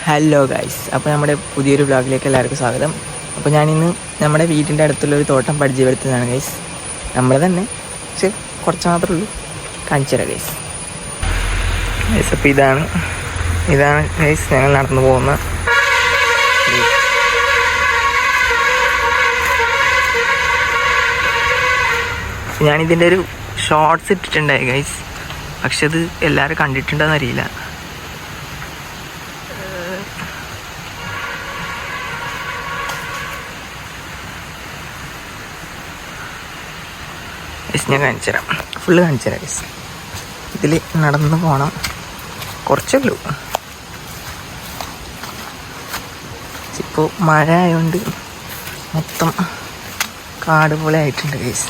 Hello guys, അപ്പോൾ നമ്മുടെ പുതിയൊരു വ്ളോഗിലേക്ക് എല്ലാവർക്കും സ്വാഗതം. അപ്പോൾ ഞാനിന്ന് നമ്മുടെ വീടിൻ്റെ അടുത്തുള്ളൊരു തോട്ടം പരിചയപ്പെടുത്തുന്നതാണ് ഗൈസ്. നമ്മൾ തന്നെ പക്ഷെ കുറച്ച് മാത്രമേ ഉള്ളൂ, കാണിച്ചു തരാം ഗൈസ്. അപ്പോൾ ഇതാണ് ഗൈസ് ഞങ്ങൾ നടന്നു പോകുന്ന ഞാനിതിൻ്റെ ഒരു ഷോർട്സ് ഇട്ടിട്ടുണ്ടായി ഗൈസ്, പക്ഷെ അത് എല്ലാവരും കണ്ടിട്ടുണ്ടോയെന്ന് അറിയില്ല. ഞാൻ കാണിച്ചു തരാം, ഫുള്ള് കാണിച്ചു തരാം ഗൈസ്. ഇതിൽ നടന്ന് പോകണം, കുറച്ചേ ഉള്ളൂ. ഇപ്പോൾ മഴ ആയതുകൊണ്ട് മൊത്തം കാട് പോലെ ആയിട്ടുണ്ട് ഗൈസ്.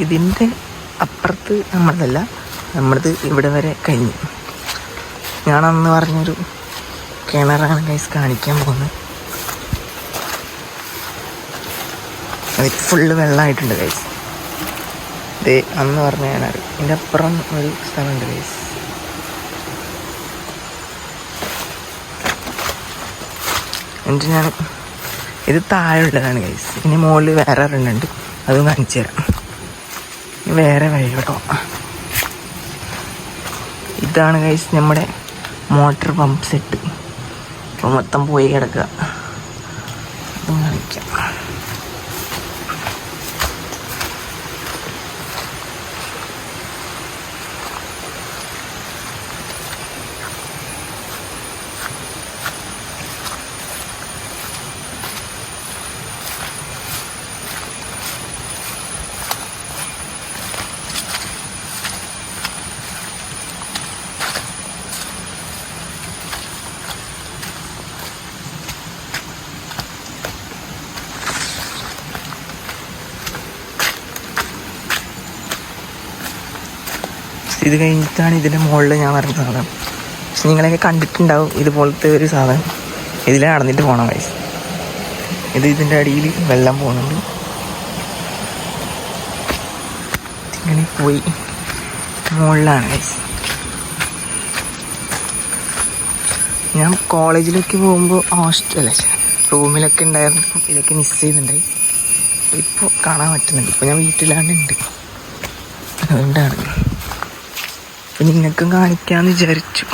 ഇതിൻ്റെ അപ്പുറത്ത് നമ്മളത് ഇവിടെ വരെ കഴിഞ്ഞു. ഞാനന്ന് പറഞ്ഞൊരു കിണറാണ് ഗൈസ് കാണിക്കാൻ പോകുന്നത്. അതിൽ ഫുള്ള് വെള്ളമായിട്ടുണ്ട് ഗൈസ്. ഇത് അന്ന് പറഞ്ഞ കിണർ. ഇതിൻ്റെ അപ്പുറം ഒരു സ്ഥലമുണ്ട് ഗൈസ്. എന്നിട്ട് ഞാൻ ഇത് താഴെയുള്ളതാണ് ഗൈസ്. ഇനി മുകളിൽ വേറെ ഒരെണ്ണുണ്ട്, അതും കാണിച്ചു തരാം. വേറെ വഴി കേട്ടോ. ഇതാണ് ഗൈസ് നമ്മുടെ മോട്ടർ പമ്പ് സെറ്റ്. ഇപ്പോൾ മൊത്തം പോയി കിടക്കുക. അതും കാണിക്കാം. ഇത് കഴിഞ്ഞിട്ടാണ് ഇതിൻ്റെ മുകളിൽ ഞാൻ പറഞ്ഞ സാധനം. പക്ഷെ നിങ്ങളൊക്കെ കണ്ടിട്ടുണ്ടാവും ഇതുപോലത്തെ ഒരു സാധനം. ഇതിൽ നടന്നിട്ട് പോകണം വയസ്സ്. ഇതിൻ്റെ അടിയിൽ വെള്ളം പോകുന്നുണ്ട്. ഇങ്ങനെ പോയി മുകളിലാണ് വയസ്സ്. ഞാൻ കോളേജിലൊക്കെ പോകുമ്പോൾ റൂമിലൊക്കെ ഉണ്ടായിരുന്നപ്പോൾ ഇതൊക്കെ മിസ് ചെയ്യുന്നുണ്ടായി. ഇപ്പോൾ കാണാൻ പറ്റുന്നുണ്ട്. ഇപ്പോൾ ഞാൻ വീട്ടിലാണ് ഉണ്ട്, അതുകൊണ്ടാണ്. അപ്പം നിങ്ങൾക്കും കാണിക്കാമെന്ന് വിചാരിച്ചു.